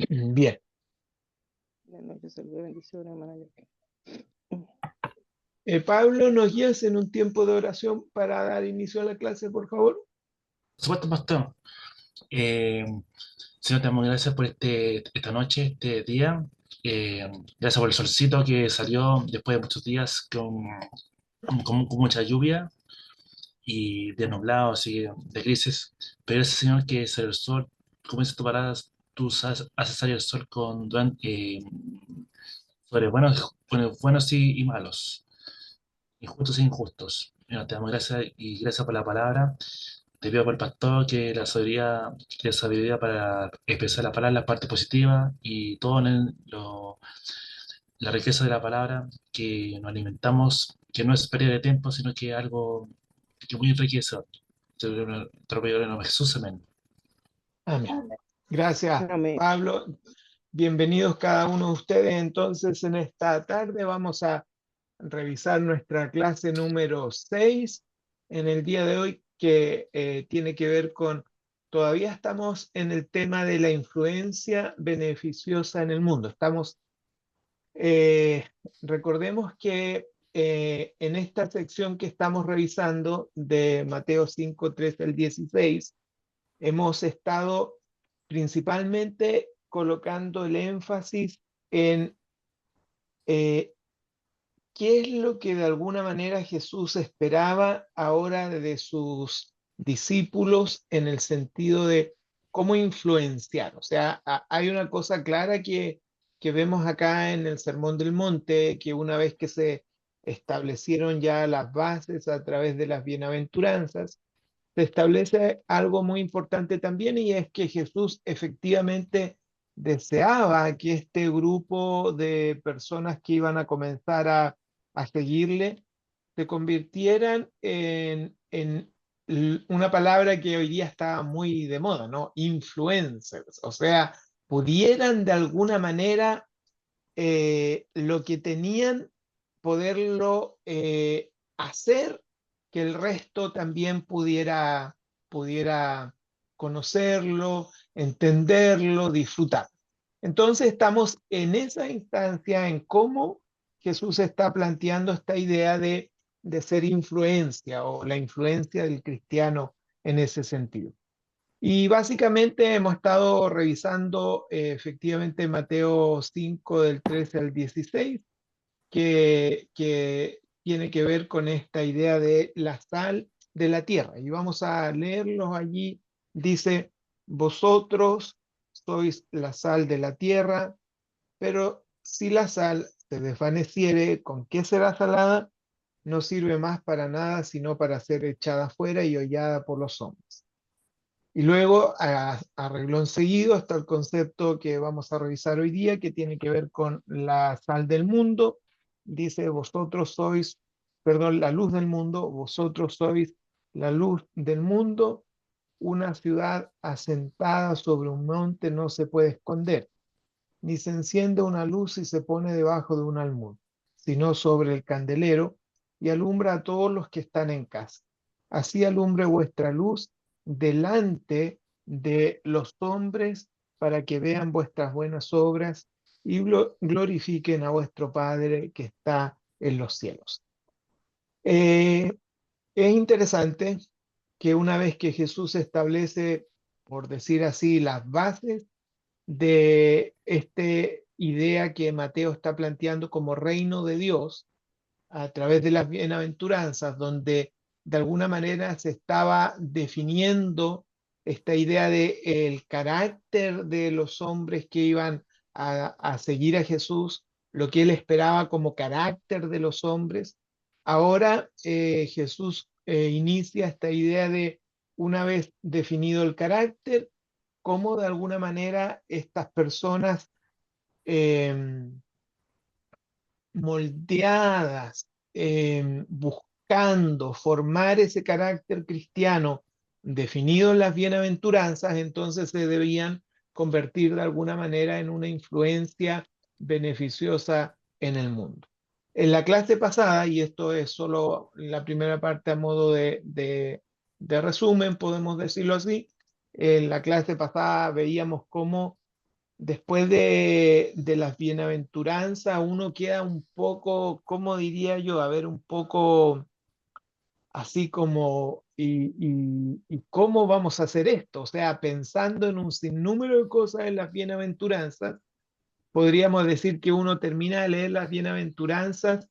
Bien. Buenas noches, saludos, bendiciones, hermana Jackie. Pablo, ¿nos guías en un tiempo de oración para dar inicio a la clase, por favor? Por supuesto, pastor. Eh, Señor, te damos gracias por esta noche, este día. Gracias por el solcito que salió después de muchos días con mucha lluvia y de nublado, así, de grises. Pero ese Señor que es el sol, como dice tu palabra, tú haces salir el sol sobre buenos y malos, injustos e injustos. Señor, te damos gracias y gracias por la palabra. Te pido por el pastor que la sabiduría para expresar la palabra, la parte positiva y todo la riqueza de la palabra, que nos alimentamos, que no es pérdida de tiempo, sino que es algo que es muy enriquecedor. Te lo pido en el nombre de Jesús, amén. Amén. Gracias, Amén. Pablo. Bienvenidos cada uno de ustedes. Entonces, en esta tarde vamos a revisar nuestra clase número 6 en el día de hoy, que tiene que ver todavía estamos en el tema de la influencia beneficiosa en el mundo. Eh, Recordemos que en esta sección que estamos revisando de Mateo 5, 13 al 16, hemos estado principalmente colocando el énfasis en eh, qué es lo que de alguna manera Jesús esperaba ahora de sus discípulos en el sentido de cómo influenciar. O sea, hay una cosa clara que vemos acá en el Sermón del Monte, que una vez que se establecieron ya las bases a través de las bienaventuranzas, se establece algo muy importante también, y es que Jesús efectivamente deseaba que este grupo de personas que iban a comenzar a seguirle se convirtieran en una palabra que hoy día está muy de moda, ¿no? Influencers. O sea, pudieran de alguna manera lo que tenían, poderlo hacer, que el resto también pudiera conocerlo, entenderlo, disfrutar. Entonces estamos en esa instancia en cómo Jesús está planteando esta idea de ser influencia, o la influencia del cristiano en ese sentido. Y básicamente hemos estado revisando efectivamente Mateo 5 del 13 al 16, que tiene que ver con esta idea de la sal de la tierra. Y vamos a leerlos allí. Dice: vosotros sois la sal de la tierra, pero si la sal se desvaneciere, ¿con qué será salada? No sirve más para nada, sino para ser echada fuera y hollada por los hombres. Y luego, a renglón seguido, está el concepto que vamos a revisar hoy día, que tiene que ver con la sal del mundo. Dice: vosotros sois, perdón, la luz del mundo, vosotros sois la luz del mundo. Una ciudad asentada sobre un monte no se puede esconder, ni se enciende una luz y se pone debajo de un almud, sino sobre el candelero, y alumbra a todos los que están en casa. Así alumbre vuestra luz delante de los hombres, para que vean vuestras buenas obras y glorifiquen a vuestro Padre que está en los cielos. Eh, es interesante que una vez que Jesús establece, por decir así, las bases de esta idea que Mateo está planteando como reino de Dios a través de las bienaventuranzas, donde de alguna manera se estaba definiendo esta idea de el carácter de los hombres que iban a seguir a Jesús, lo que él esperaba como carácter de los hombres. Ahora Jesús inicia esta idea de, una vez definido el carácter, cómo de alguna manera estas personas eh, moldeadas, buscando formar ese carácter cristiano definido en las bienaventuranzas, entonces se debían convertir de alguna manera en una influencia beneficiosa en el mundo. En la clase pasada, y esto es solo la primera parte a modo de resumen, podemos decirlo así, en la clase pasada veíamos cómo después de las bienaventuranzas, uno queda un poco, ¿cómo diría yo? A ver, un poco así como, ¿y cómo vamos a hacer esto? O sea, pensando en un sinnúmero de cosas en las bienaventuranzas, podríamos decir que uno termina de leer las bienaventuranzas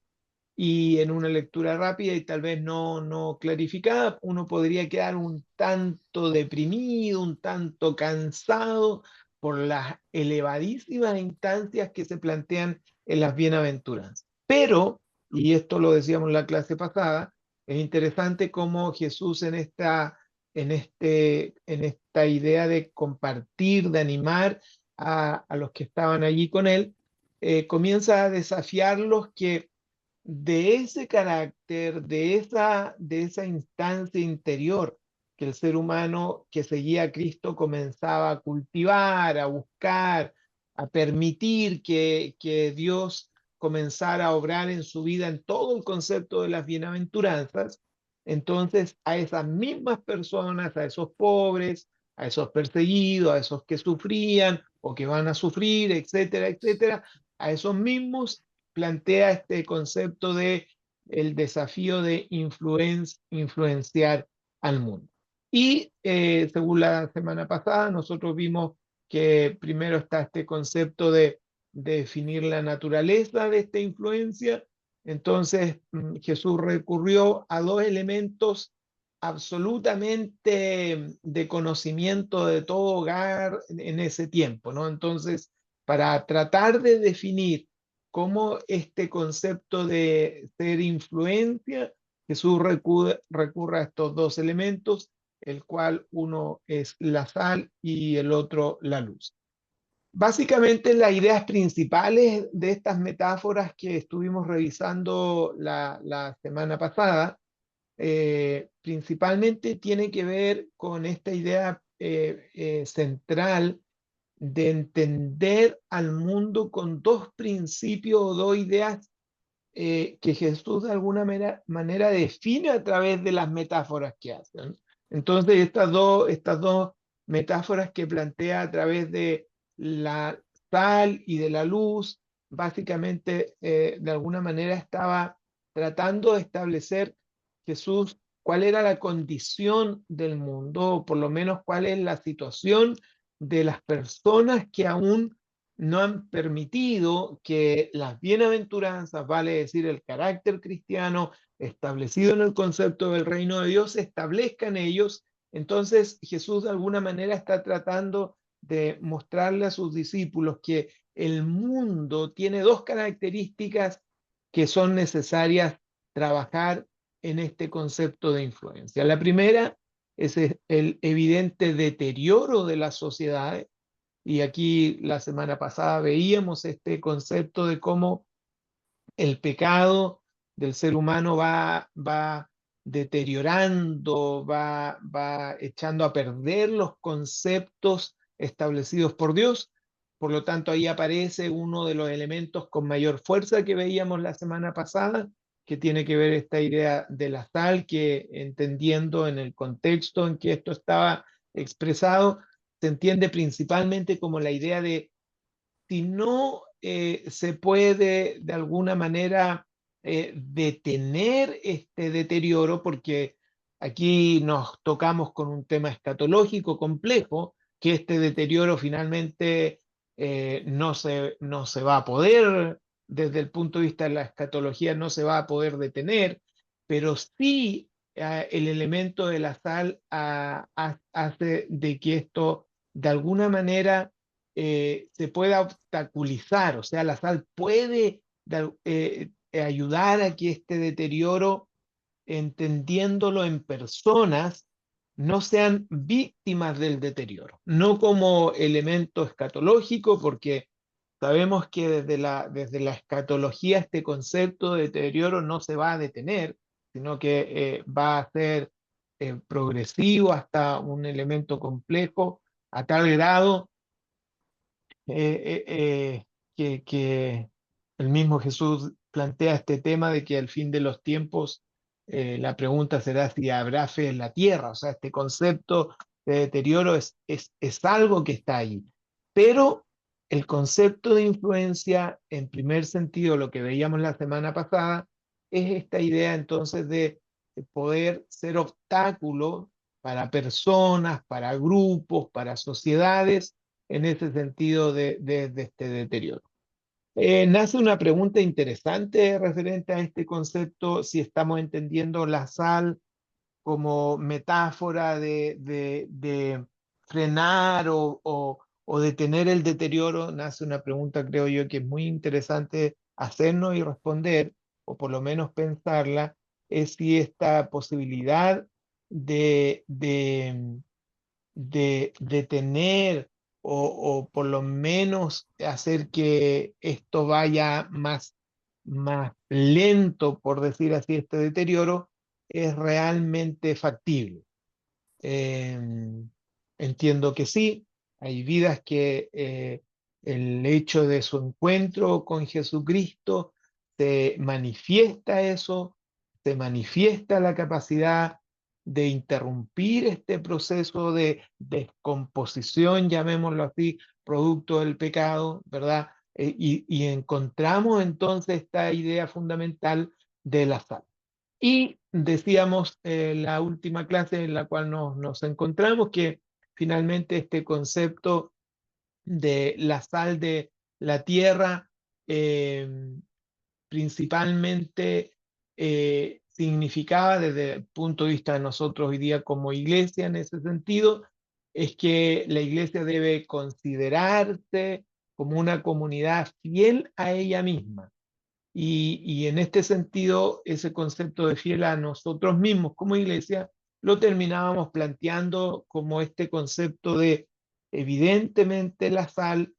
y en una lectura rápida y tal vez no clarificada, uno podría quedar un tanto deprimido, un tanto cansado por las elevadísimas instancias que se plantean en las bienaventuranzas. Pero, y esto lo decíamos en la clase pasada, es interesante cómo Jesús en esta idea de compartir, de animar a los que estaban allí con él, comienza a desafiarlos que de ese carácter, de esa instancia interior que el ser humano que seguía a Cristo comenzaba a cultivar, a buscar, a permitir que Dios comenzara a obrar en su vida en todo el concepto de las bienaventuranzas. Entonces, a esas mismas personas, a esos pobres, a esos perseguidos, a esos que sufrían o que van a sufrir, etcétera, etcétera, a esos mismos plantea este concepto de el desafío de influenciar al mundo. Y según la semana pasada, nosotros vimos que primero está este concepto de definir la naturaleza de esta influencia. Entonces, Jesús recurrió a dos elementos absolutamente de conocimiento de todo hogar en ese tiempo, ¿no? Entonces, para tratar de definir cómo este concepto de ser influencia, Jesús recurre a estos dos elementos, el cual uno es la sal y el otro la luz. Básicamente las ideas principales de estas metáforas que estuvimos revisando la semana pasada, principalmente tiene que ver con esta idea central de entender al mundo con dos principios o dos ideas que Jesús de alguna manera define a través de las metáforas que hacen. Entonces, estas dos metáforas que plantea a través de la sal y de la luz, básicamente, de alguna manera estaba tratando de establecer Jesús cuál era la condición del mundo, o por lo menos cuál es la situación de las personas que aún no han permitido que las bienaventuranzas, vale decir, el carácter cristiano establecido en el concepto del reino de Dios, se establezca en ellos. Entonces Jesús de alguna manera está tratando de mostrarle a sus discípulos que el mundo tiene dos características que son necesarias trabajar en este concepto de influencia. La primera es el evidente deterioro de las sociedades, y aquí la semana pasada veíamos este concepto de cómo el pecado del ser humano va deteriorando, va echando a perder los conceptos establecidos por Dios. Por lo tanto, ahí aparece uno de los elementos con mayor fuerza que veíamos la semana pasada, que tiene que ver esta idea de la sal, que entendiendo en el contexto en que esto estaba expresado, se entiende principalmente como la idea de si no se puede de alguna manera detener este deterioro, porque aquí nos tocamos con un tema escatológico complejo, que este deterioro finalmente no se va a poder, desde el punto de vista de la escatología, no se va a poder detener, pero sí el elemento de la sal hace de que esto de alguna manera se pueda obstaculizar, o sea, la sal puede ayudar a que este deterioro, entendiéndolo en personas, no sean víctimas del deterioro, no como elemento escatológico, porque sabemos que desde la escatología este concepto de deterioro no se va a detener, sino que va a ser progresivo hasta un elemento complejo, a tal grado que el mismo Jesús plantea este tema de que al fin de los tiempos la pregunta será si habrá fe en la tierra. O sea, este concepto de deterioro es algo que está ahí. Pero el concepto de influencia, en primer sentido, lo que veíamos la semana pasada, es esta idea entonces de poder ser obstáculo para personas, para grupos, para sociedades, en ese sentido de este deterioro. Nace una pregunta interesante referente a este concepto, si estamos entendiendo la sal como metáfora de frenar o detener el deterioro. Nace una pregunta, creo yo, que es muy interesante hacernos y responder, o por lo menos pensarla, es si esta posibilidad de detener o por lo menos hacer que esto vaya más lento, por decir así, este deterioro, es realmente factible. Entiendo que sí, hay vidas que el hecho de su encuentro con Jesucristo se manifiesta eso, se manifiesta la capacidad de interrumpir este proceso de descomposición, llamémoslo así, producto del pecado, ¿verdad? Y encontramos entonces esta idea fundamental de la sal. Y decíamos la última clase en la cual nos encontramos que finalmente este concepto de la sal de la tierra eh, principalmente significaba desde el punto de vista de nosotros hoy día como iglesia en ese sentido, es que la iglesia debe considerarse como una comunidad fiel a ella misma. Y en este sentido, ese concepto de fiel a nosotros mismos como iglesia, lo terminábamos planteando como este concepto de, evidentemente, la sal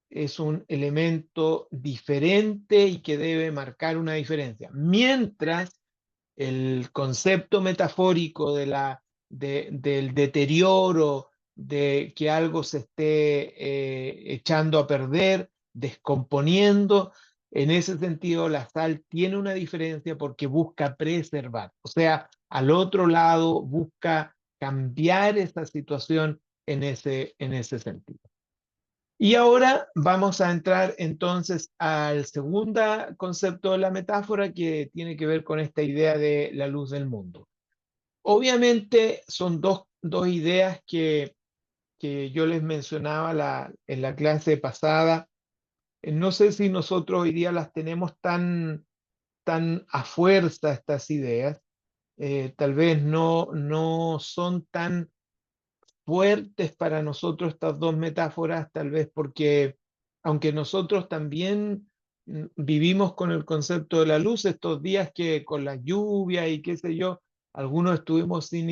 es un elemento diferente y que debe marcar una diferencia. Mientras el concepto metafórico del deterioro, de que algo se esté echando a perder, descomponiendo, en ese sentido la sal tiene una diferencia porque busca preservar, o sea, al otro lado busca cambiar esa situación en ese sentido. Y ahora vamos a entrar entonces al segundo concepto de la metáfora que tiene que ver con esta idea de la luz del mundo. Obviamente son dos ideas que yo les mencionaba en la clase pasada. No sé si nosotros hoy día las tenemos tan a fuerza estas ideas. Tal vez no son tan fuertes para nosotros estas dos metáforas, tal vez porque aunque nosotros también vivimos con el concepto de la luz estos días que con la lluvia y qué sé yo, algunos estuvimos sin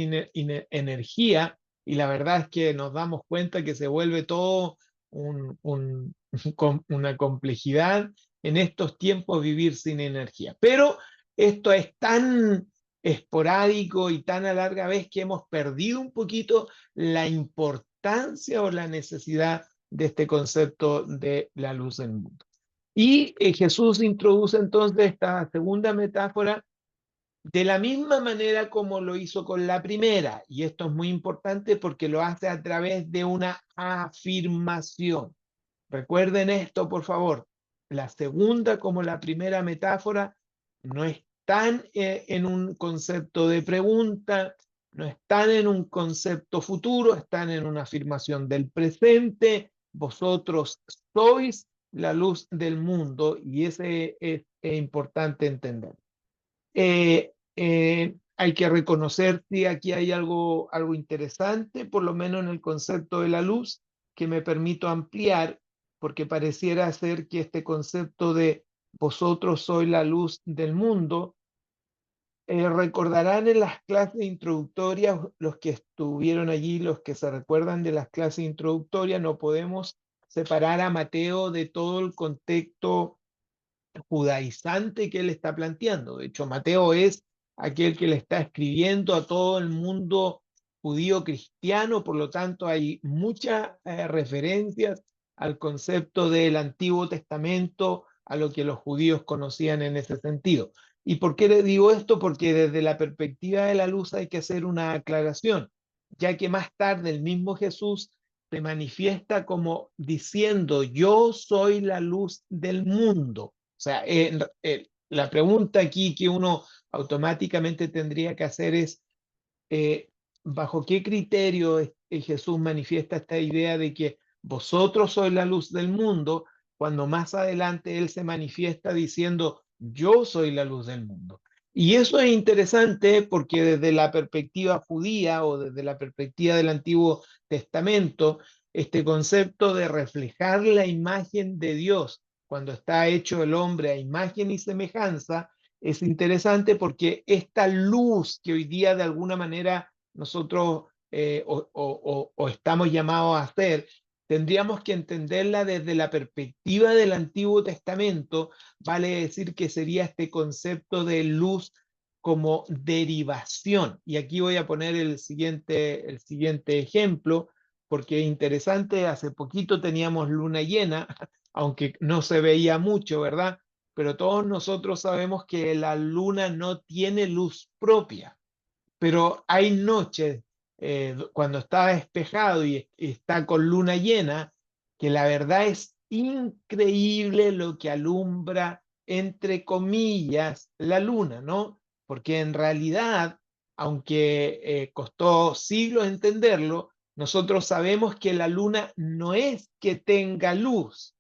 energía y la verdad es que nos damos cuenta que se vuelve todo una complejidad en estos tiempos vivir sin energía. Pero esto es tan esporádico y tan a larga vez que hemos perdido un poquito la importancia o la necesidad de este concepto de la luz del mundo. Y Jesús introduce entonces esta segunda metáfora de la misma manera como lo hizo con la primera, y esto es muy importante porque lo hace a través de una afirmación. Recuerden esto, por favor. La segunda, como la primera metáfora, no están en un concepto de pregunta, no están en un concepto futuro, están en una afirmación del presente. Vosotros sois la luz del mundo y ese es importante entender. Hay que reconocer si aquí hay algo interesante, por lo menos en el concepto de la luz, que me permito ampliar, porque pareciera ser que este concepto de vosotros sois la luz del mundo, recordarán en las clases introductorias, los que estuvieron allí, los que se recuerdan de las clases introductorias, no podemos separar a Mateo de todo el contexto judaizante que él está planteando. De hecho, Mateo es aquel que le está escribiendo a todo el mundo judío cristiano, por lo tanto hay muchas referencias al concepto del Antiguo Testamento, a lo que los judíos conocían en ese sentido. ¿Y por qué le digo esto? Porque desde la perspectiva de la luz hay que hacer una aclaración, ya que más tarde el mismo Jesús se manifiesta como diciendo, yo soy la luz del mundo. O sea, la pregunta aquí que uno automáticamente tendría que hacer es, ¿bajo qué criterio Jesús manifiesta esta idea de que vosotros sois la luz del mundo, cuando más adelante Él se manifiesta diciendo, yo soy la luz del mundo? Y eso es interesante porque desde la perspectiva judía o desde la perspectiva del Antiguo Testamento, este concepto de reflejar la imagen de Dios cuando está hecho el hombre a imagen y semejanza, es interesante porque esta luz que hoy día de alguna manera nosotros o estamos llamados a hacer, tendríamos que entenderla desde la perspectiva del Antiguo Testamento, vale decir que sería este concepto de luz como derivación. Y aquí voy a poner el siguiente ejemplo, porque es interesante, hace poquito teníamos luna llena, aunque no se veía mucho, ¿verdad? Pero todos nosotros sabemos que la luna no tiene luz propia, pero hay noches cuando está despejado y está con luna llena, que la verdad es increíble lo que alumbra, entre comillas, la luna, ¿no? Porque en realidad, aunque costó siglos entenderlo, nosotros sabemos que la luna no es que tenga luz,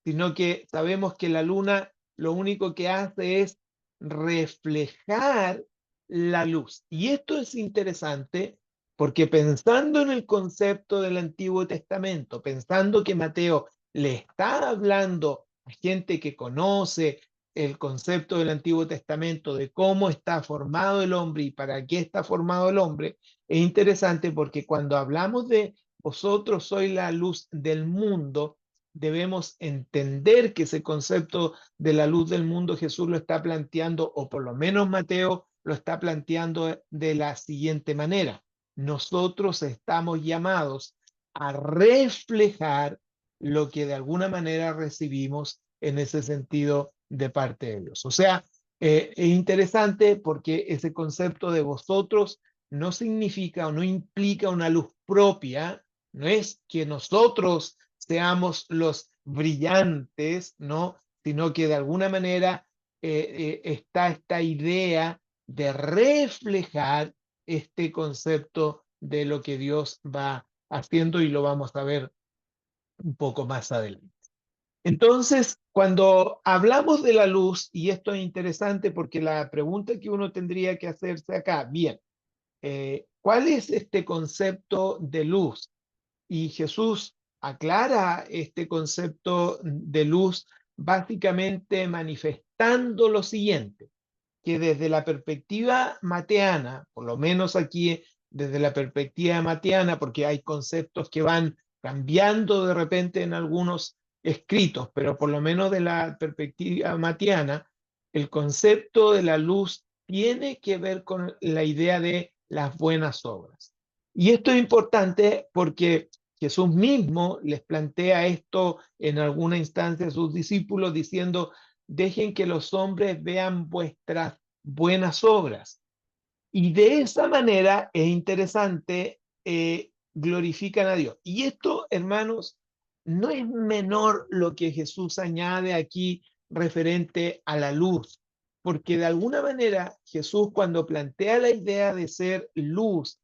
sino que sabemos que la luna lo único que hace es reflejar la luz. Y esto es interesante porque pensando en el concepto del Antiguo Testamento, pensando que Mateo le está hablando a gente que conoce el concepto del Antiguo Testamento, de cómo está formado el hombre y para qué está formado el hombre, es interesante porque cuando hablamos de vosotros sois la luz del mundo, debemos entender que ese concepto de la luz del mundo Jesús lo está planteando, o por lo menos Mateo lo está planteando de la siguiente manera. Nosotros estamos llamados a reflejar lo que de alguna manera recibimos en ese sentido de parte de Dios. O sea, es interesante porque ese concepto de vosotros no significa o no implica una luz propia, no es que nosotros seamos los brillantes, ¿no? Sino que de alguna manera está esta idea de reflejar este concepto de lo que Dios va haciendo y lo vamos a ver un poco más adelante. Entonces, cuando hablamos de la luz, y esto es interesante porque la pregunta que uno tendría que hacerse acá, bien, ¿cuál es este concepto de luz? Y Jesús aclara este concepto de luz básicamente manifestando lo siguiente, que desde la perspectiva mateana, por lo menos aquí desde la perspectiva mateana, porque hay conceptos que van cambiando de repente en algunos escritos, pero por lo menos de la perspectiva mateana, el concepto de la luz tiene que ver con la idea de las buenas obras. Y esto es importante porque Jesús mismo les plantea esto en alguna instancia a sus discípulos diciendo, dejen que los hombres vean vuestras buenas obras. Y de esa manera es interesante, glorifican a Dios. Y esto, hermanos, no es menor lo que Jesús añade aquí referente a la luz, porque de alguna manera Jesús cuando plantea la idea de ser luz,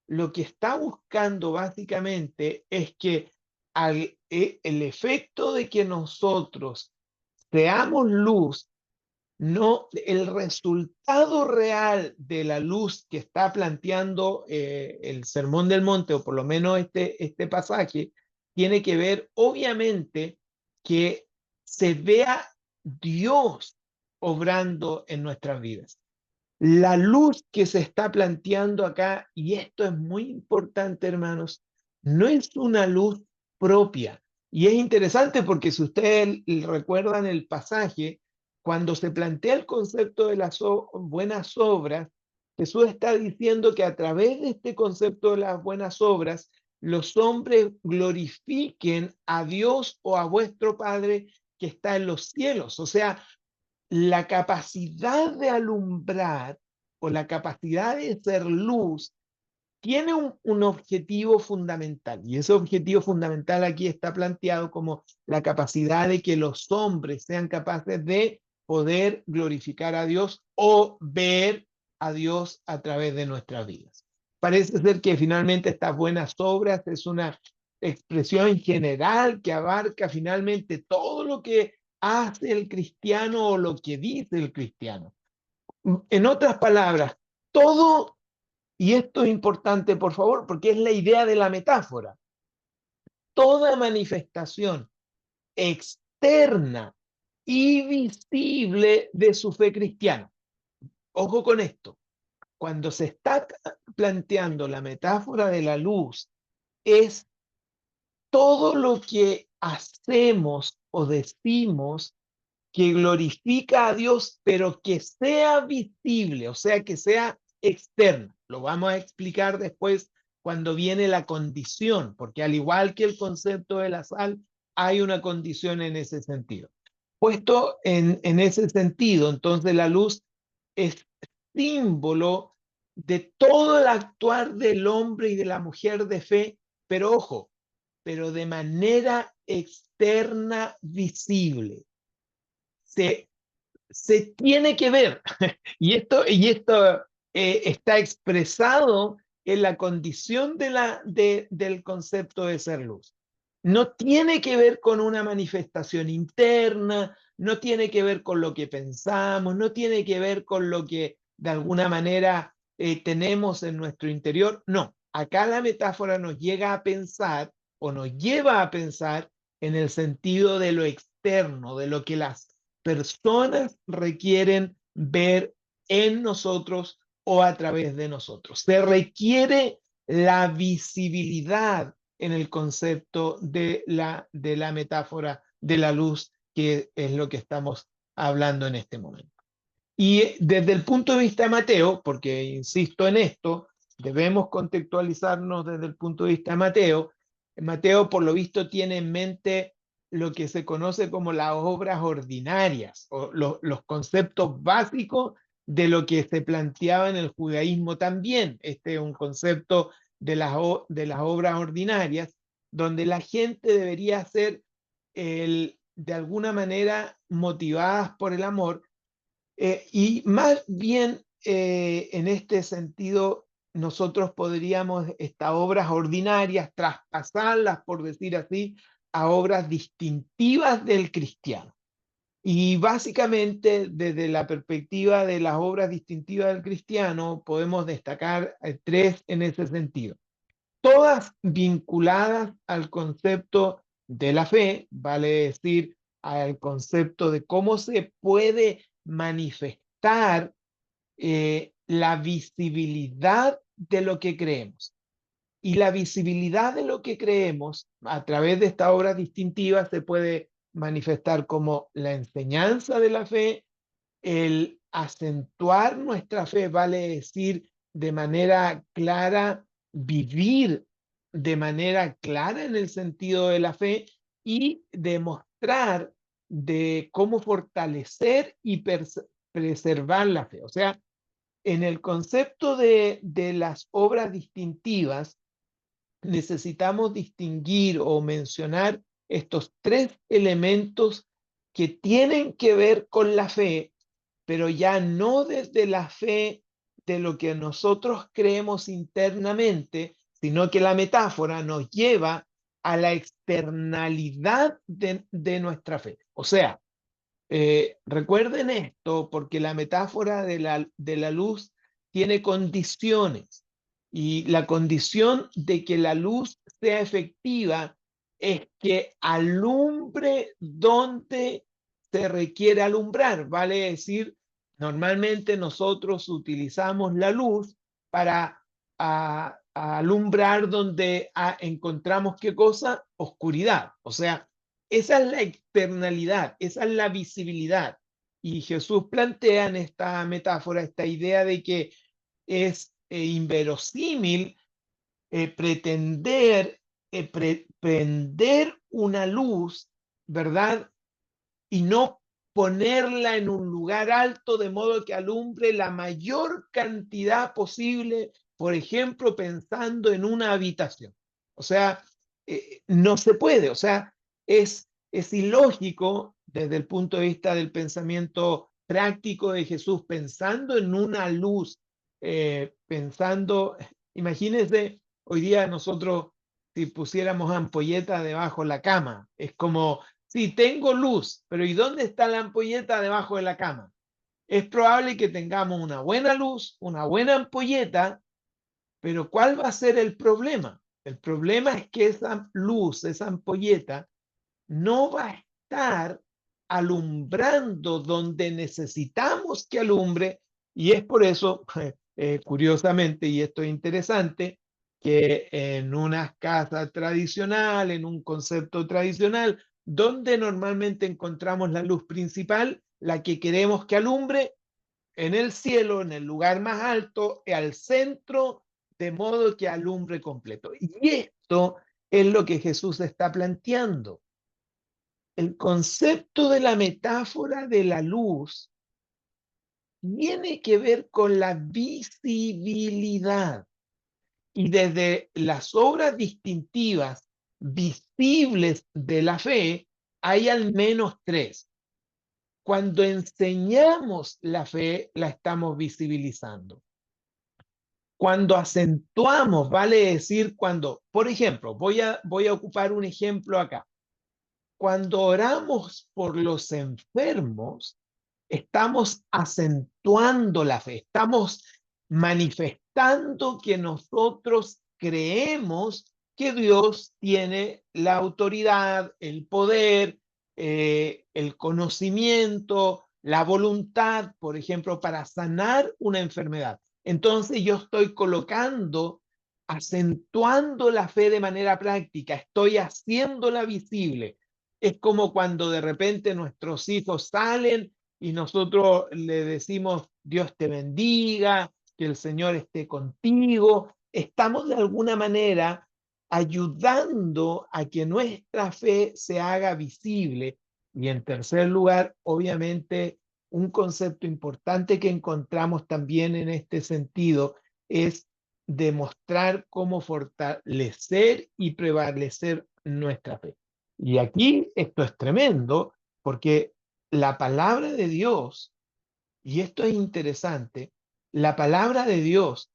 lo que está buscando básicamente es que el efecto de que nosotros seamos luz, no, el resultado real de la luz que está planteando el Sermón del Monte, o por lo menos este pasaje, tiene que ver, obviamente, que se vea Dios obrando en nuestras vidas. La luz que se está planteando acá, y esto es muy importante, hermanos, no es una luz propia. Y es interesante porque si ustedes recuerdan el pasaje, cuando se plantea el concepto de las buenas obras, Jesús está diciendo que a través de este concepto de las buenas obras, los hombres glorifiquen a Dios o a vuestro Padre que está en los cielos. O sea, la capacidad de alumbrar o la capacidad de ser luz tiene un objetivo fundamental, y ese objetivo fundamental aquí está planteado como la capacidad de que los hombres sean capaces de poder glorificar a Dios o ver a Dios a través de nuestras vidas. Parece ser que finalmente estas buenas obras es una expresión general que abarca finalmente todo lo que hace el cristiano o lo que dice el cristiano. En otras palabras, todo, y esto es importante, por favor, porque es la idea de la metáfora, toda manifestación externa y visible de su fe cristiana. Ojo con esto, cuando se está planteando la metáfora de la luz, es todo lo que hacemos o decimos que glorifica a Dios, pero que sea visible, o sea, que sea externa. Lo vamos a explicar después cuando viene la condición, porque al igual que el concepto de la sal, hay una condición en ese sentido. Puesto en ese sentido, entonces la luz es símbolo de todo el actuar del hombre y de la mujer de fe, pero ojo, pero de manera externa visible. Se tiene que ver, y esto está expresado en la condición del concepto de ser luz. No tiene que ver con una manifestación interna, no tiene que ver con lo que pensamos, no tiene que ver con lo que de alguna manera tenemos en nuestro interior. No, acá la metáfora nos llega a pensar o nos lleva a pensar en el sentido de lo externo, de lo que las personas requieren ver en nosotros o a través de nosotros. Se requiere la visibilidad en el concepto de la metáfora de la luz, que es lo que estamos hablando en este momento. Y desde el punto de vista de Mateo, porque insisto en esto, debemos contextualizarnos desde el punto de vista de Mateo. Mateo, por lo visto, tiene en mente lo que se conoce como las obras ordinarias o los conceptos básicos de lo que se planteaba en el judaísmo también. Este es un concepto de de las obras ordinarias, donde la gente debería ser de alguna manera motivadas por el amor, y más bien en este sentido, nosotros podríamos estas obras ordinarias traspasarlas, por decir así, a obras distintivas del cristiano. Y básicamente, desde la perspectiva de las obras distintivas del cristiano, podemos destacar tres en ese sentido. Todas vinculadas al concepto de la fe, vale decir, al concepto de cómo se puede manifestar la visibilidad de lo que creemos. Y la visibilidad de lo que creemos a través de esta obra distintiva se puede manifestar como la enseñanza de la fe, el acentuar nuestra fe, vale decir, de manera clara, vivir de manera clara en el sentido de la fe y demostrar de cómo fortalecer y preservar la fe. O sea, en el concepto de las obras distintivas, necesitamos distinguir o mencionar estos tres elementos que tienen que ver con la fe, pero ya no desde la fe de lo que nosotros creemos internamente, sino que la metáfora nos lleva a la externalidad de nuestra fe. O sea, recuerden esto, porque la metáfora de la luz tiene condiciones, y la condición de que la luz sea efectiva es que alumbre donde se requiere alumbrar. Vale decir, normalmente nosotros utilizamos la luz para a alumbrar donde encontramos ¿qué cosa? Oscuridad. O sea, esa es la externalidad, esa es la visibilidad. Y Jesús plantea en esta metáfora esta idea de que es inverosímil pretender prender una luz, ¿verdad? Y no ponerla en un lugar alto de modo que alumbre la mayor cantidad posible por ejemplo, pensando en una habitación. O sea, no se puede, o sea, es ilógico desde el punto de vista del pensamiento práctico de Jesús, pensando en una luz, imagínense, hoy día nosotros, si pusiéramos ampolleta debajo de la cama, es como, sí, tengo luz, pero ¿y dónde está la ampolleta debajo de la cama? Es probable que tengamos una buena luz, una buena ampolleta, pero ¿cuál va a ser el problema? El problema es que esa luz, esa ampolleta, no va a estar alumbrando donde necesitamos que alumbre, y es por eso, curiosamente, y esto es interesante, que en una casa tradicional, en un concepto tradicional, donde normalmente encontramos la luz principal, la que queremos que alumbre, en el cielo, en el lugar más alto, al centro, de modo que alumbre completo. Y esto es lo que Jesús está planteando. El concepto de la metáfora de la luz tiene que ver con la visibilidad. Y desde las obras distintivas visibles de la fe, hay al menos tres. Cuando enseñamos la fe, la estamos visibilizando. Cuando acentuamos, vale decir cuando, por ejemplo, voy a ocupar un ejemplo acá. Cuando oramos por los enfermos, estamos acentuando la fe, estamos manifestando que nosotros creemos que Dios tiene la autoridad, el poder, el conocimiento, la voluntad, por ejemplo, para sanar una enfermedad. Entonces yo estoy colocando, acentuando la fe de manera práctica, estoy haciéndola visible. Es como cuando de repente nuestros hijos salen y nosotros le decimos, Dios te bendiga, que el Señor esté contigo. Estamos de alguna manera ayudando a que nuestra fe se haga visible. Y en tercer lugar, obviamente, un concepto importante que encontramos también en este sentido es demostrar cómo fortalecer y prevalecer nuestra fe. Y aquí esto es tremendo porque la palabra de Dios, y esto es interesante, la palabra de Dios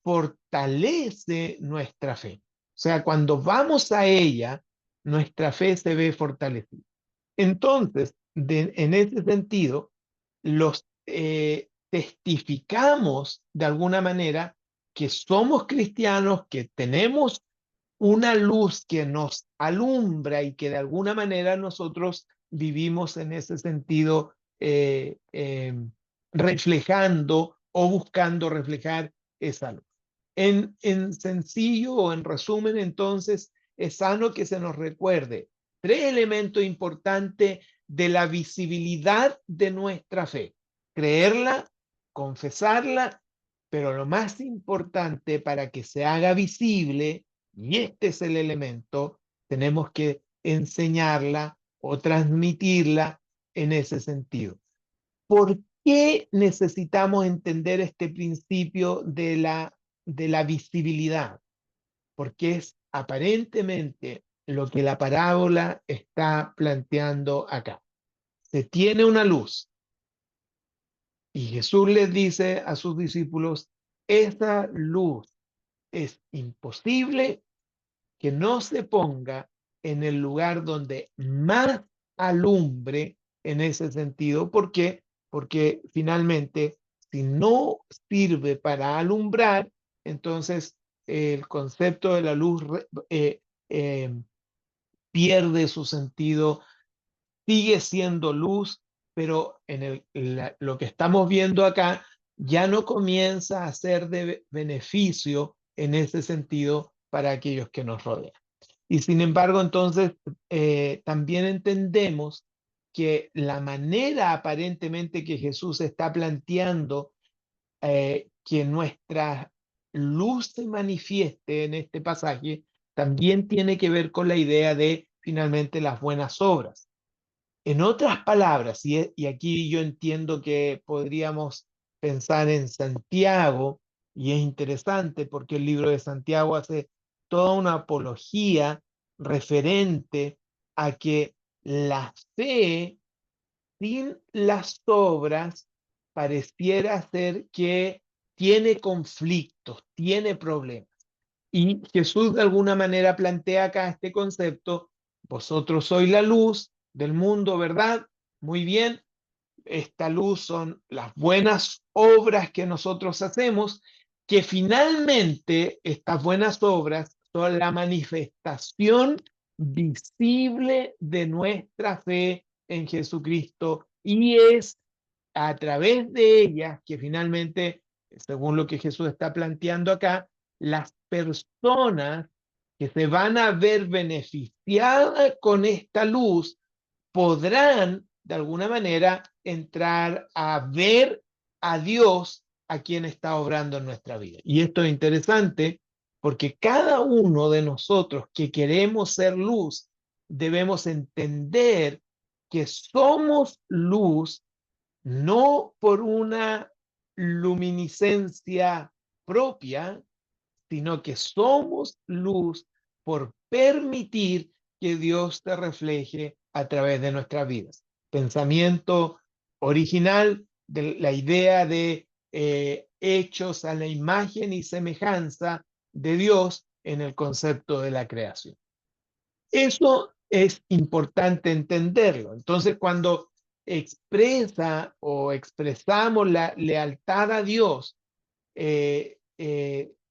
fortalece nuestra fe. O sea, cuando vamos a ella, nuestra fe se ve fortalecida. Entonces, en ese sentido, los testificamos de alguna manera que somos cristianos, que tenemos una luz que nos alumbra y que de alguna manera nosotros vivimos en ese sentido reflejando o buscando reflejar esa luz. En sencillo o en resumen, entonces, es sano que se nos recuerde tres elementos importantes de la visibilidad de nuestra fe: creerla, confesarla, pero lo más importante para que se haga visible, y este es el elemento, tenemos que enseñarla o transmitirla en ese sentido. ¿Por qué necesitamos entender este principio de la visibilidad? Porque es aparentemente lo que la parábola está planteando acá. Se tiene una luz y Jesús les dice a sus discípulos, esa luz es imposible que no se ponga en el lugar donde más alumbre en ese sentido. ¿Por qué? Porque finalmente, si no sirve para alumbrar, entonces el concepto de la luz pierde su sentido, sigue siendo luz, pero lo que estamos viendo acá ya no comienza a ser de beneficio en ese sentido para aquellos que nos rodean. Y sin embargo, entonces, también entendemos que la manera aparentemente que Jesús está planteando que nuestra luz se manifieste en este pasaje también tiene que ver con la idea de finalmente las buenas obras. En otras palabras, y aquí yo entiendo que podríamos pensar en Santiago, Y es interesante porque el libro de Santiago hace toda una apología referente a que la fe sin las obras pareciera ser que tiene conflictos, tiene problemas. Y Jesús de alguna manera plantea acá este concepto: vosotros sois la luz del mundo, ¿verdad? Muy bien, esta luz son las buenas obras que nosotros hacemos, que finalmente estas buenas obras son la manifestación visible de nuestra fe en Jesucristo, y es a través de ellas que finalmente, según lo que Jesús está planteando acá, las personas que se van a ver beneficiadas con esta luz podrán de alguna manera entrar a ver a Dios, a quien está obrando en nuestra vida. Y esto es interesante porque cada uno de nosotros que queremos ser luz, debemos entender que somos luz no por una luminiscencia propia, sino que somos luz por permitir que Dios te refleje a través de nuestras vidas. Pensamiento original de la idea de hechos a la imagen y semejanza de Dios en el concepto de la creación. Eso es importante entenderlo. Entonces, cuando expresa o expresamos la lealtad a Dios, en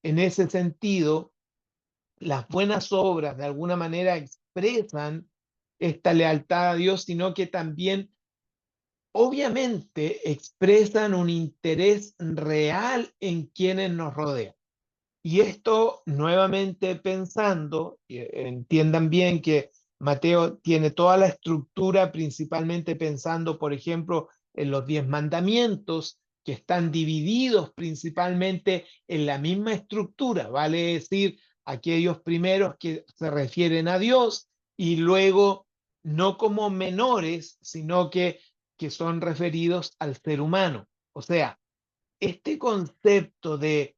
ese sentido, las buenas obras de alguna manera expresan esta lealtad a Dios, sino que también obviamente expresan un interés real en quienes nos rodean. Y esto nuevamente pensando, entiendan bien que Mateo tiene toda la estructura principalmente pensando, por ejemplo, en los 10 mandamientos, que están divididos principalmente en la misma estructura, vale decir, aquellos primeros que se refieren a Dios y luego no como menores, sino que son referidos al ser humano. O sea, este concepto de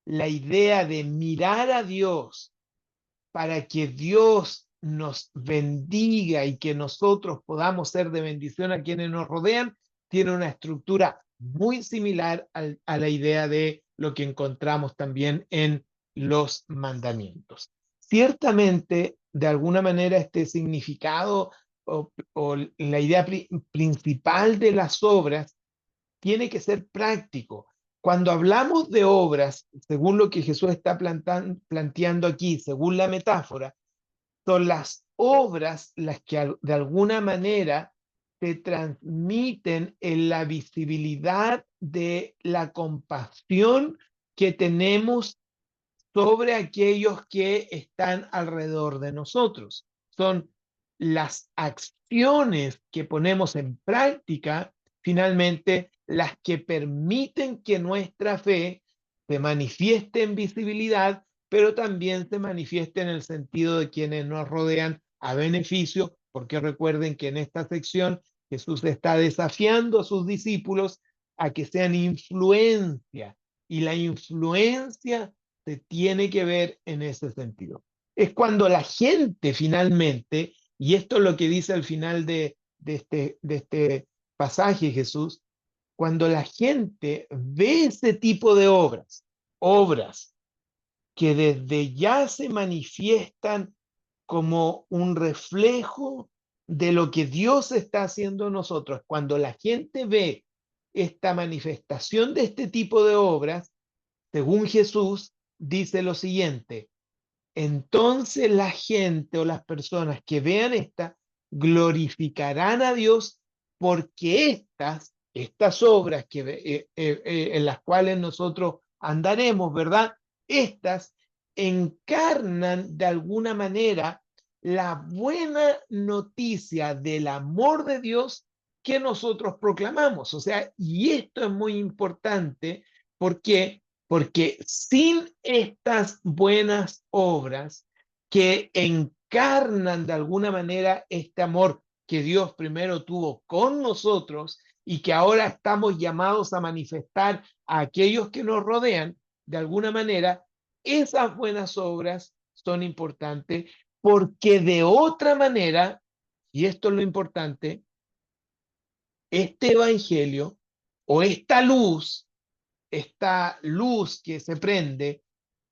la idea de mirar a Dios para que Dios nos bendiga y que nosotros podamos ser de bendición a quienes nos rodean, tiene una estructura muy similar a la idea de lo que encontramos también en los mandamientos. Ciertamente, de alguna manera, este significado o la idea principal de las obras tiene que ser práctico. Cuando hablamos de obras, según lo que Jesús está planteando aquí, según la metáfora, son las obras las que de alguna manera se transmiten en la visibilidad de la compasión que tenemos sobre aquellos que están alrededor de nosotros. Son las acciones que ponemos en práctica, finalmente, las que permiten que nuestra fe se manifieste en visibilidad, pero también se manifieste en el sentido de quienes nos rodean a beneficio, porque recuerden que en esta sección Jesús está desafiando a sus discípulos a que sean influencia, y la influencia se tiene que ver en ese sentido. Es cuando la gente finalmente, y esto es lo que dice al final de este pasaje Jesús, cuando la gente ve ese tipo de obras que desde ya se manifiestan como un reflejo de lo que Dios está haciendo en nosotros, cuando la gente ve esta manifestación de este tipo de obras, según Jesús, dice lo siguiente: entonces la gente o las personas que vean esta glorificarán a Dios, porque estas obras en las cuales nosotros andaremos, ¿verdad? Estas encarnan de alguna manera la buena noticia del amor de Dios que nosotros proclamamos. O sea, y esto es muy importante porque sin estas buenas obras que encarnan de alguna manera este amor que Dios primero tuvo con nosotros y que ahora estamos llamados a manifestar a aquellos que nos rodean, de alguna manera, esas buenas obras son importantes porque de otra manera, y esto es lo importante, este evangelio o esta luz que se prende,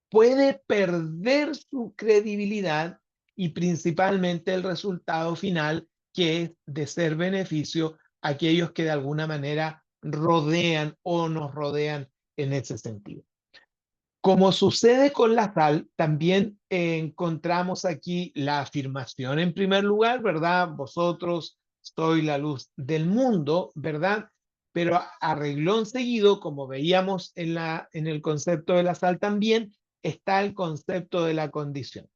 puede perder su credibilidad y principalmente el resultado final, que es de ser beneficio a aquellos que de alguna manera rodean o nos rodean en ese sentido. Como sucede con la sal, también encontramos aquí la afirmación en primer lugar, ¿verdad? Vosotros sois la luz del mundo, ¿verdad? Pero a reglón seguido, como veíamos en el concepto de la sal también, está el concepto de la condición.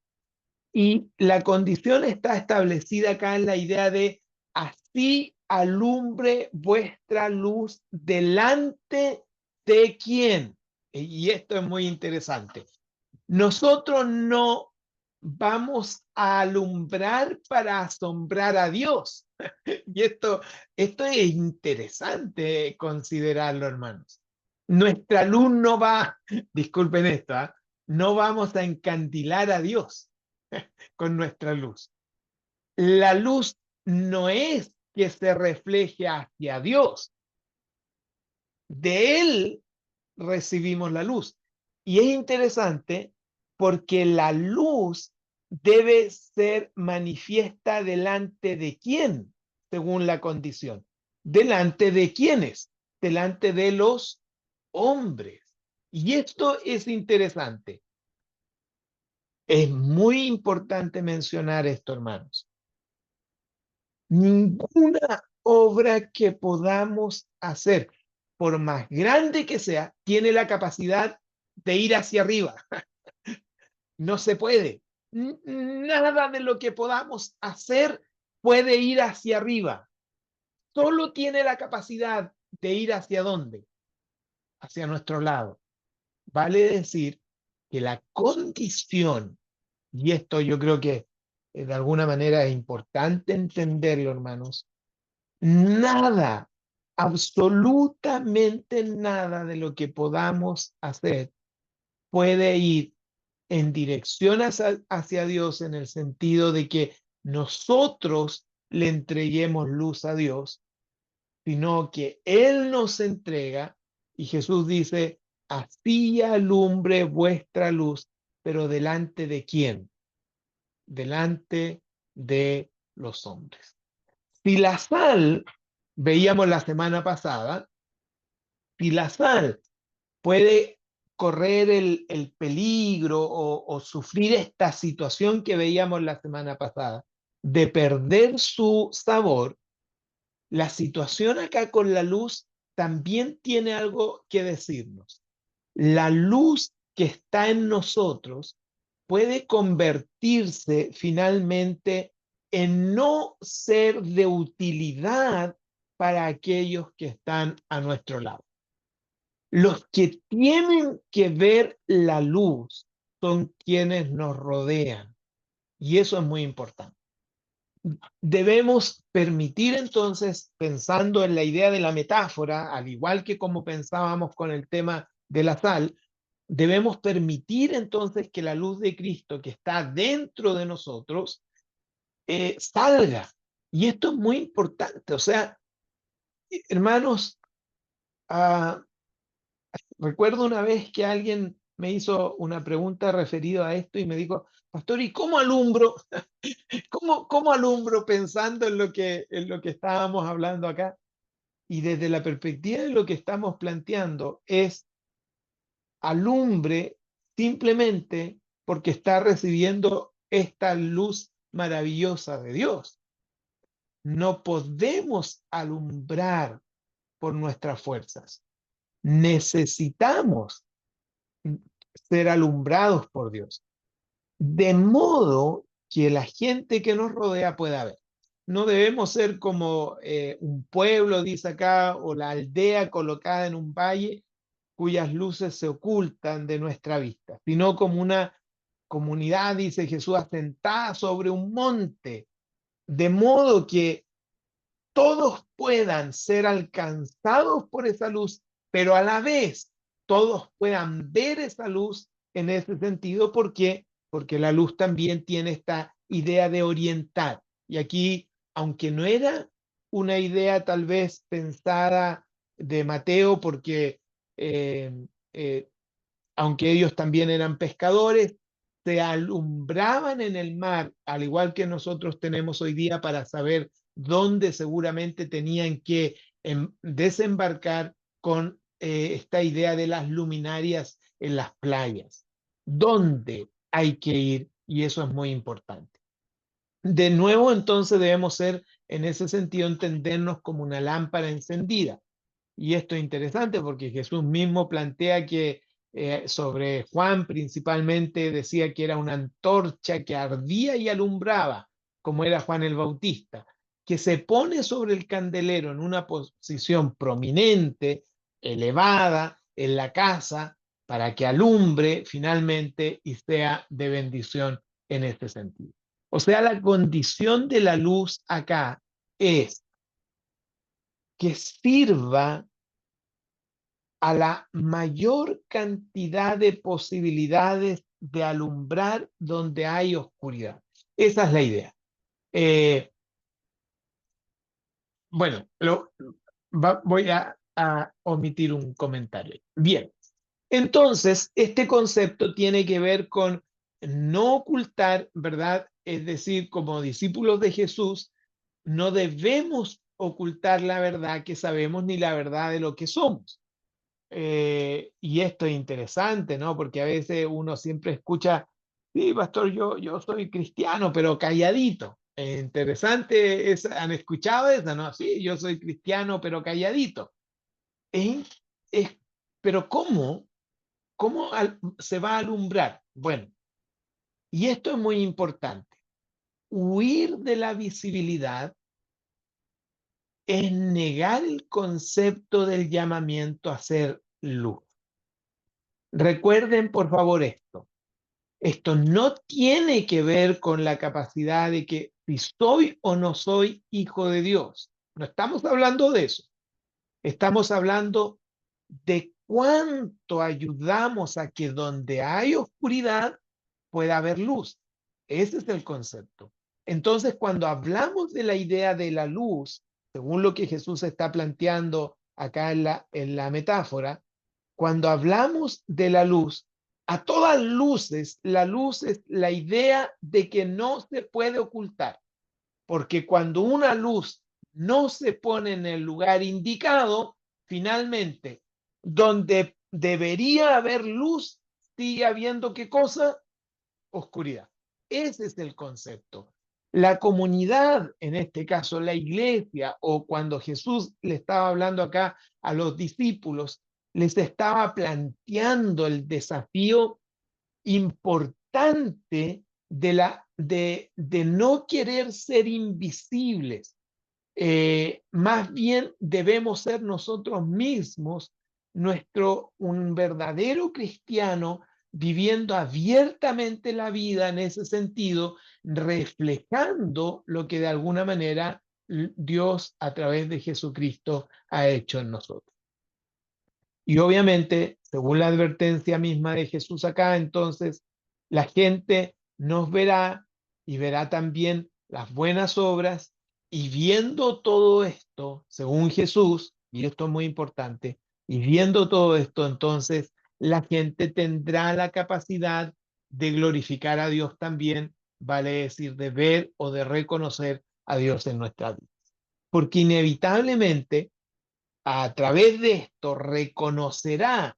Y la condición está establecida acá en la idea de así alumbre vuestra luz delante de quién. Y esto es muy interesante. Nosotros no vamos a alumbrar para asombrar a Dios. Y esto es interesante considerarlo, hermanos. Nuestra luz no va, disculpen esto, ¿ah? No vamos a encandilar a Dios con nuestra luz. La luz no es que se refleje hacia Dios. De Él recibimos la luz. Y es interesante porque la luz debe ser manifiesta delante de quién, según la condición. ¿Delante de quiénes? Delante de los hombres. Y esto es interesante. Es muy importante mencionar esto, hermanos. Ninguna obra que podamos hacer, por más grande que sea, tiene la capacidad de ir hacia arriba. No se puede. Nada de lo que podamos hacer puede ir hacia arriba. Solo tiene la capacidad de ir hacia dónde? Hacia nuestro lado. Vale decir que la condición, y esto yo creo que de alguna manera es importante entenderlo, hermanos, nada, absolutamente nada de lo que podamos hacer puede ir en dirección hacia Dios en el sentido de que nosotros le entreguemos luz a Dios, sino que Él nos entrega y Jesús dice, así alumbre vuestra luz, pero ¿delante de quién? Delante de los hombres. Si la sal, veíamos la semana pasada, si la sal puede correr el peligro o sufrir esta situación que veíamos la semana pasada, de perder su sabor, la situación acá con la luz también tiene algo que decirnos. La luz que está en nosotros puede convertirse finalmente en no ser de utilidad para aquellos que están a nuestro lado. Los que tienen que ver la luz son quienes nos rodean, y eso es muy importante. Debemos permitir entonces, pensando en la idea de la metáfora, al igual que como pensábamos con el tema de la sal, debemos permitir entonces que la luz de Cristo que está dentro de nosotros salga. Y esto es muy importante. O sea, hermanos, recuerdo una vez que alguien me hizo una pregunta referida a esto y me dijo, pastor, ¿y cómo alumbro? ¿Cómo alumbro pensando en lo que estábamos hablando acá? Y desde la perspectiva de lo que estamos planteando es alumbre simplemente porque está recibiendo esta luz maravillosa de Dios. No podemos alumbrar por nuestras fuerzas. Necesitamos ser alumbrados por Dios, de modo que la gente que nos rodea pueda ver. No debemos ser como un pueblo, dice acá, o la aldea colocada en un valle cuyas luces se ocultan de nuestra vista, sino como una comunidad, dice Jesús, asentada sobre un monte, de modo que todos puedan ser alcanzados por esa luz, pero a la vez todos puedan ver esa luz en ese sentido. ¿Por qué? Porque la luz también tiene esta idea de orientar. Y aquí, aunque no era una idea tal vez pensada de Mateo, porque eh, eh, aunque ellos también eran pescadores, se alumbraban en el mar, al igual que nosotros tenemos hoy día para saber dónde seguramente tenían que desembarcar con esta idea de las luminarias en las playas. ¿Dónde hay que ir? Y eso es muy importante. De nuevo, entonces debemos ser, en ese sentido, entendernos como una lámpara encendida. Y esto es interesante porque Jesús mismo plantea que sobre Juan principalmente decía que era una antorcha que ardía y alumbraba, como era Juan el Bautista, que se pone sobre el candelero en una posición prominente, elevada en la casa, para que alumbre finalmente y sea de bendición en este sentido. O sea, la condición de la luz acá es que sirva a la mayor cantidad de posibilidades de alumbrar donde hay oscuridad. Esa es la idea. Eh, bueno, voy a omitir un comentario. Bien, entonces este concepto tiene que ver con no ocultar, ¿verdad? Es decir, como discípulos de Jesús, no debemos ocultar la verdad que sabemos ni la verdad de lo que somos. Y esto es interesante, ¿no? Porque a veces uno siempre escucha, sí, pastor, yo soy cristiano, pero calladito. Interesante, ¿han escuchado eso? ¿No? Sí, yo soy cristiano, pero calladito. Es, es- pero ¿cómo? ¿Cómo se va a alumbrar? Bueno, y esto es muy importante. Huir de la visibilidad es negar el concepto del llamamiento a ser luz. Recuerden, por favor, esto. Esto no tiene que ver con la capacidad de que si soy o no soy hijo de Dios. No estamos hablando de eso. Estamos hablando de cuánto ayudamos a que donde hay oscuridad pueda haber luz. Ese es el concepto. Entonces, cuando hablamos de la idea de la luz, según lo que Jesús está planteando acá en la metáfora, cuando hablamos de la luz, a todas luces, la luz es la idea de que no se puede ocultar, porque cuando una luz no se pone en el lugar indicado, finalmente, donde debería haber luz, sigue habiendo ¿qué cosa? Oscuridad. Ese es el concepto. La comunidad, en este caso la iglesia, o cuando Jesús le estaba hablando acá a los discípulos, les estaba planteando el desafío importante de no querer ser invisibles. Más bien debemos ser nosotros mismos, un verdadero cristiano viviendo abiertamente la vida en ese sentido, reflejando lo que de alguna manera Dios a través de Jesucristo ha hecho en nosotros. Y obviamente, según la advertencia misma de Jesús acá, entonces la gente nos verá y verá también las buenas obras, y viendo todo esto, según Jesús, y esto es muy importante, y viendo todo esto, entonces la gente tendrá la capacidad de glorificar a Dios también, vale decir, de ver o de reconocer a Dios en nuestra vida. Porque inevitablemente, a través de esto, reconocerá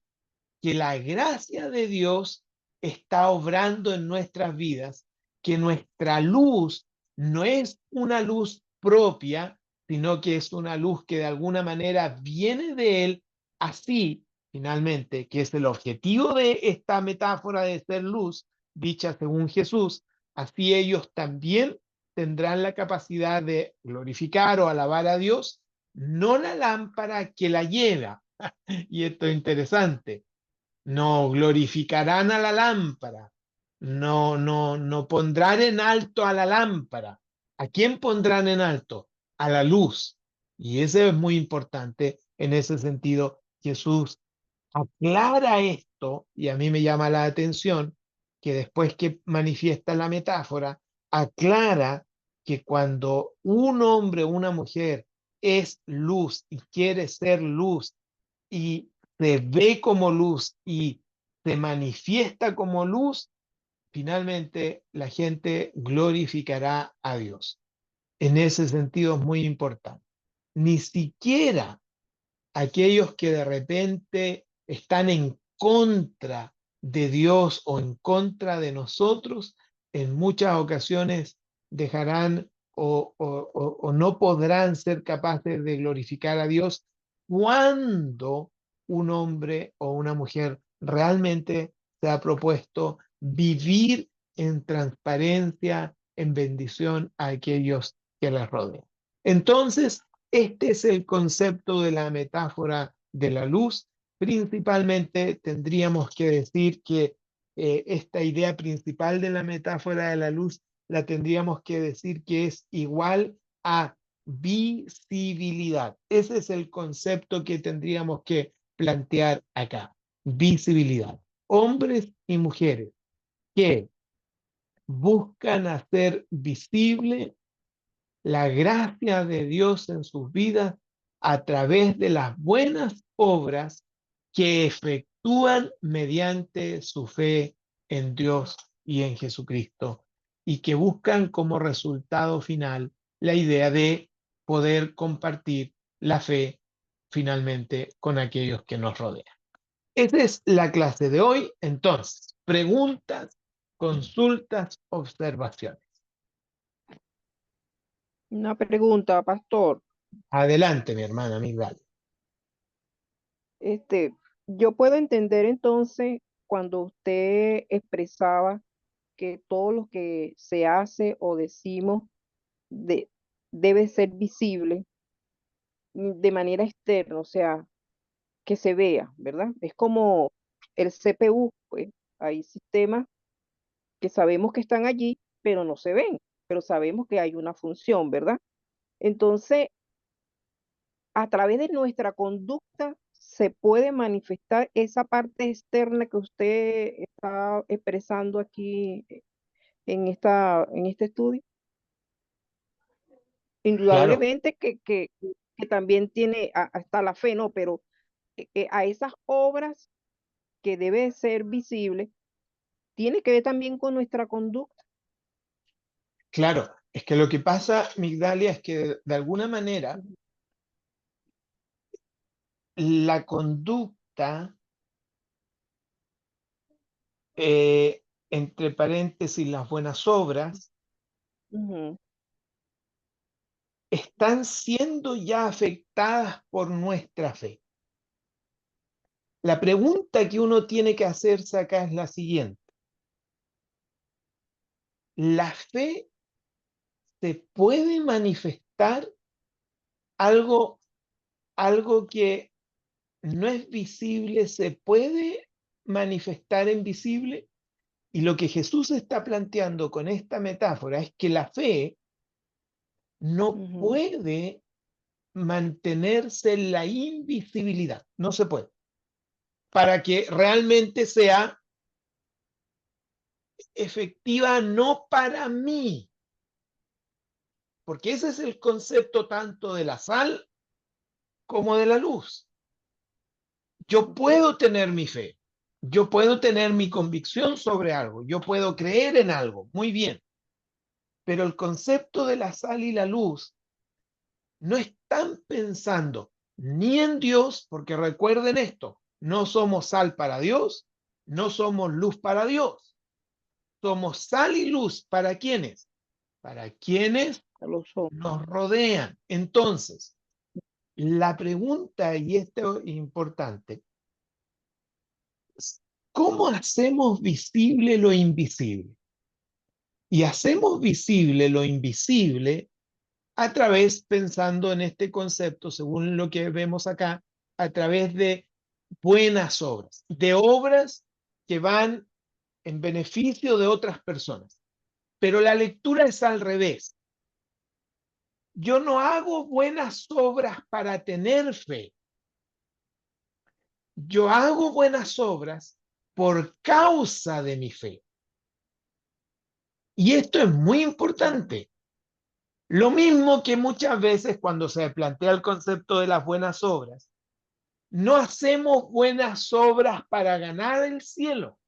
que la gracia de Dios está obrando en nuestras vidas, que nuestra luz no es una luz propia, sino que es una luz que de alguna manera viene de Él, así, finalmente, que es el objetivo de esta metáfora de ser luz, dicha según Jesús, así ellos también tendrán la capacidad de glorificar o alabar a Dios, no la lámpara que la lleva. Y esto es interesante, no glorificarán a la lámpara, no pondrán en alto a la lámpara. ¿A quién pondrán en alto? A la luz. Y eso es muy importante en ese sentido. Jesús aclara esto, y a mí me llama la atención que después que manifiesta la metáfora, aclara que cuando un hombre o una mujer es luz y quiere ser luz y se ve como luz y se manifiesta como luz, finalmente la gente glorificará a Dios. En ese sentido es muy importante. Ni siquiera aquellos que de repente están en contra de Dios o en contra de nosotros, en muchas ocasiones dejarán o no podrán ser capaces de glorificar a Dios cuando un hombre o una mujer realmente se ha propuesto vivir en transparencia, en bendición a aquellos que les rodean. Entonces, este es el concepto de la metáfora de la luz. Principalmente tendríamos que decir que esta idea principal de la metáfora de la luz la tendríamos que decir que es igual a visibilidad. Ese es el concepto que tendríamos que plantear acá. Visibilidad. Hombres y mujeres que buscan hacer visible la gracia de Dios en sus vidas a través de las buenas obras que efectúan mediante su fe en Dios y en Jesucristo, y que buscan como resultado final la idea de poder compartir la fe finalmente con aquellos que nos rodean. Esa es la clase de hoy. Entonces, preguntas, consultas, observaciones. Una pregunta, pastor. Adelante, mi hermana Migdal. Este, yo puedo entender entonces cuando usted expresaba que todo lo que se hace o decimos de- debe ser visible de manera externa, o sea, que se vea, ¿verdad? Es como el CPU, pues hay sistemas que sabemos que están allí, pero no se ven, pero sabemos que hay una función, ¿verdad? Entonces, a través de nuestra conducta se puede manifestar esa parte externa que usted está expresando aquí en este estudio. Claro, Indudablemente que también tiene hasta la fe, ¿no? Pero a esas obras que debe ser visible, tiene que ver también con nuestra conducta. claro. Es que lo que pasa, Migdalia, es que de alguna manera Ujú, la conducta, entre paréntesis, las buenas obras, ujú, están siendo ya afectadas por nuestra fe. La pregunta que uno tiene que hacerse acá es la siguiente. ¿La fe se puede manifestar algo, algo que no es visible, se puede manifestar en visible? Y lo que Jesús está planteando con esta metáfora es que la fe no ujú. puede mantenerse en la invisibilidad, no se puede, para que realmente sea efectiva no para mí, porque ese es el concepto tanto de la sal como de la luz. Yo Ok. puedo tener mi fe, yo puedo tener mi convicción sobre algo, yo puedo creer en algo, muy bien, pero el concepto de la sal y la luz no están pensando ni en Dios, porque recuerden esto, no somos sal para Dios, no somos luz para Dios, somos sal y luz para quienes, para quienes A los ojos. nos rodean. Entonces, la pregunta, y esto es importante, ¿cómo hacemos visible lo invisible? Y hacemos visible lo invisible a través, pensando en este concepto, según lo que vemos acá, a través de buenas obras, de obras que van en beneficio de otras personas. Pero la lectura es al revés. Yo no hago buenas obras para tener fe. yo hago buenas obras por causa de mi fe. Y esto es muy importante. Lo mismo que muchas veces cuando se plantea el concepto de las buenas obras, no hacemos buenas obras para ganar el cielo.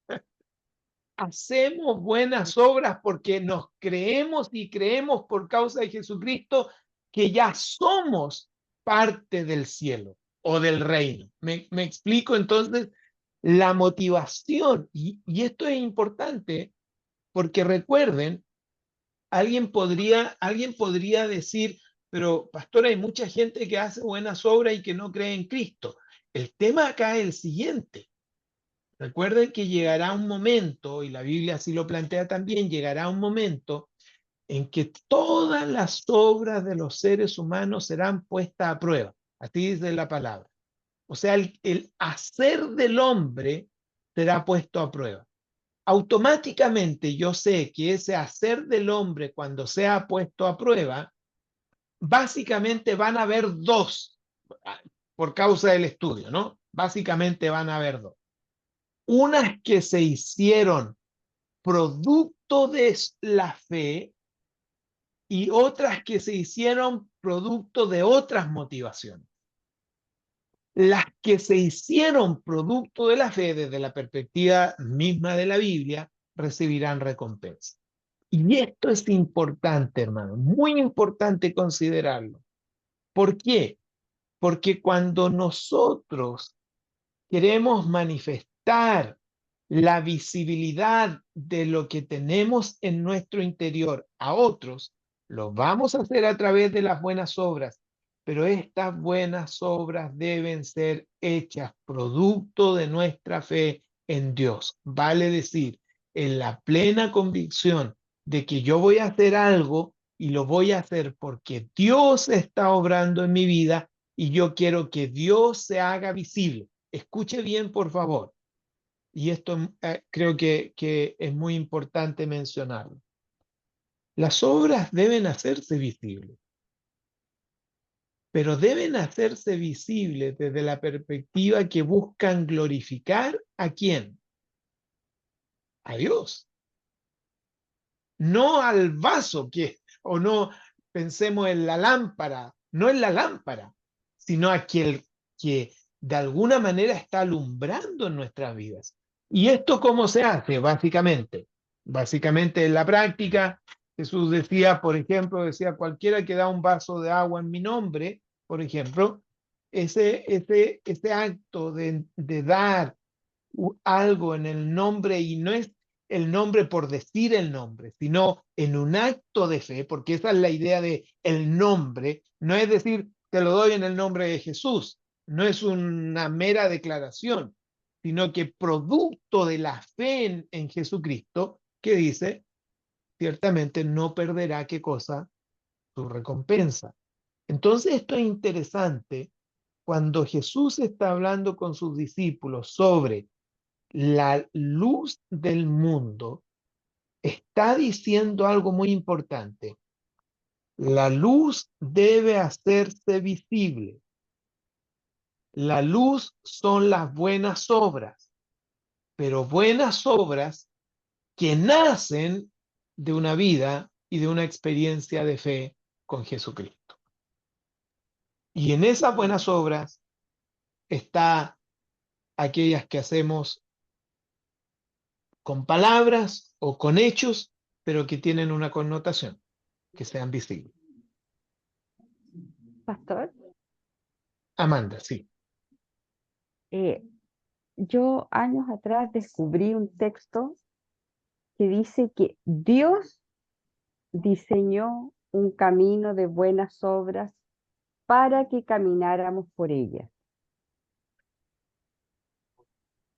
Hacemos buenas obras porque nos creemos y creemos por causa de Jesucristo que ya somos parte del cielo o del reino. ¿Me explico? Entonces, la motivación, y esto es importante porque recuerden, alguien podría decir, pero pastor, hay mucha gente que hace buenas obras y que no cree en Cristo. El tema acá es el siguiente. Recuerden que llegará un momento, y la Biblia así lo plantea también, llegará un momento en que todas las obras de los seres humanos serán puestas a prueba. Así dice la palabra. O sea, el hacer del hombre será puesto a prueba. Automáticamente yo sé que ese hacer del hombre cuando sea puesto a prueba, básicamente van a haber dos, por causa del estudio, ¿no? Básicamente van a haber dos. Unas que se hicieron producto de la fe y otras que se hicieron producto de otras motivaciones. Las que se hicieron producto de la fe desde la perspectiva misma de la Biblia recibirán recompensa. Y esto es importante, hermano, muy importante considerarlo. ¿Por qué? Porque cuando nosotros queremos manifestar la visibilidad de lo que tenemos en nuestro interior a otros, lo vamos a hacer a través de las buenas obras, pero estas buenas obras deben ser hechas producto de nuestra fe en Dios. Vale decir, en la plena convicción de que yo voy a hacer algo y lo voy a hacer porque Dios está obrando en mi vida y yo quiero que Dios se haga visible. Escuche bien, por favor. Y esto creo que es muy importante mencionarlo. Las obras deben hacerse visibles, pero deben hacerse visibles desde la perspectiva que buscan glorificar ¿a quién? A Dios. No al vaso o no pensemos en la lámpara, no en la lámpara, sino aquel que de alguna manera está alumbrando en nuestras vidas. ¿Y esto cómo se hace? Básicamente en la práctica, Jesús decía, por ejemplo, decía, cualquiera que da un vaso de agua en mi nombre, por ejemplo, ese acto de dar algo en el nombre y no es el nombre por decir el nombre, sino en un acto de fe, porque esa es la idea de el nombre, no es decir, te lo doy en el nombre de Jesús, no es una mera declaración, sino que producto de la fe en Jesucristo, que dice, ciertamente no perderá qué cosa, su recompensa. Entonces esto es interesante cuando Jesús está hablando con sus discípulos sobre la luz del mundo, está diciendo algo muy importante. La luz debe hacerse visible. La luz son las buenas obras, pero buenas obras que nacen de una vida y de una experiencia de fe con Jesucristo. Y en esas buenas obras está aquellas que hacemos con palabras o con hechos, pero que tienen una connotación, que sean visibles. Pastor, Amanda, sí. eh, yo años atrás descubrí un texto que dice que Dios diseñó un camino de buenas obras para que camináramos por ellas.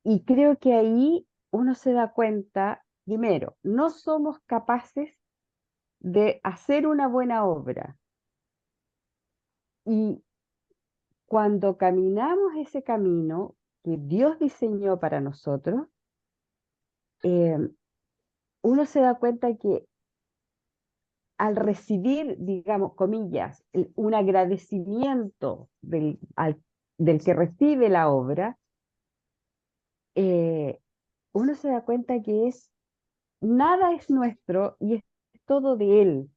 Y creo que ahí uno se da cuenta, primero, no somos capaces de hacer una buena obra. Y cuando caminamos ese camino que Dios diseñó para nosotros, eh, uno se da cuenta que al recibir, digamos, comillas, un agradecimiento del que recibe la obra, eh, uno se da cuenta que nada es nuestro y es todo de Él.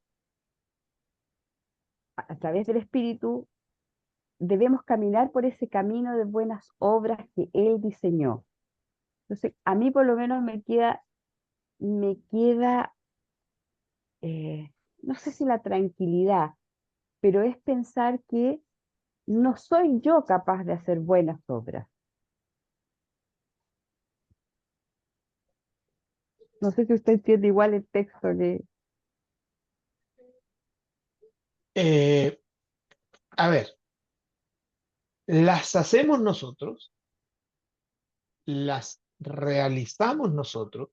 A través del Espíritu debemos caminar por ese camino de buenas obras que Él diseñó. Entonces, a mí por lo menos me queda, no sé si la tranquilidad, pero es pensar que no soy yo capaz de hacer buenas obras. No sé si usted entiende igual el texto que... Eh, a ver, las hacemos nosotros, las realizamos nosotros,